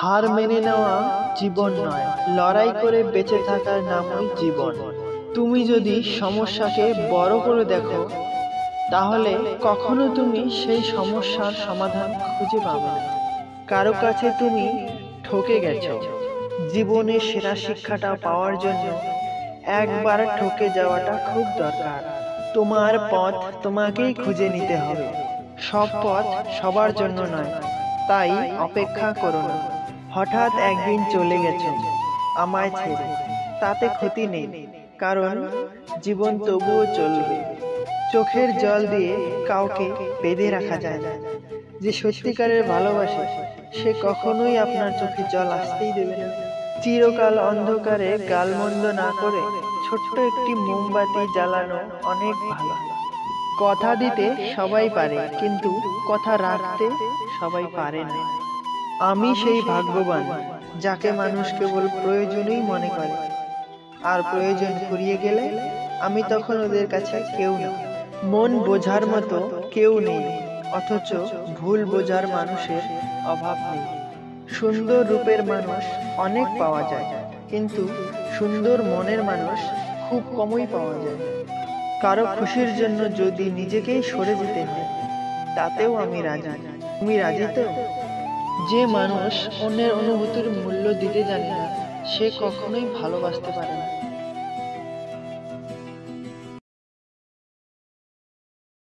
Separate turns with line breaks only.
হার মেনে নেওয়া জীবন নয়, লড়াই করে বেঁচে থাকার নামই জীবন। তুমি যদি সমস্যাকে বড় করে দেখো, তাহলে কখনো তুমি সেই সমস্যার সমাধান খুঁজে পাবে না। কারো কাছে তুমি ঠকে গেছো, জীবনের সেরা শিক্ষাটা পাওয়ার জন্য একবার ঠকে যাওয়াটা খুব দরকার। তোমার পথ তোমাকেই খুঁজে নিতে হবে, সব পথ সবার জন্য নয়। তাই অপেক্ষা করো না। হঠাৎ একদিন চলে গেছো আমায় ছেড়ে, তাতে ক্ষতি নেই, কারণ জীবন তবুও চলবে। চোখের জল দিয়ে কাউকে বেঁধে রাখা যায় না। যে সত্যিকারের ভালোবাসে সে কখনোই আপনার চোখে জল আসতেই দেবে না। চিরকাল অন্ধকারে গালমন্দ না করে ছোট্ট একটি মোমবাতি জ্বালানো অনেক ভালো। কথা দিতে সবাই পারে, কিন্তু কথা রাখতে সবাই পারে না। আমি সেই ভাগ্যবান যাকে মানুষ কেবল প্রয়োজনই মনে করে, আর প্রয়োজন ফুরিয়ে গেলে আমি তখন ওদের কাছে কেউ না। মন বোঝার মতো কেউ নেই, অথচ ভুল বোঝার মানুষের অভাব নেই। সুন্দর রূপের মানুষ অনেক পাওয়া যায়, কিন্তু সুন্দর মনের মানুষ খুব কমই পাওয়া যায়। কারো খুশির জন্য যদি নিজেকেই সরে যেতে হয়, তাতেও আমি রাজি। তুমি রাজি তো? যে মানুষ অন্যের অনুভূতির মূল্য দিতে জানে না, সে কখনোই ভালোবাসতে পারে না।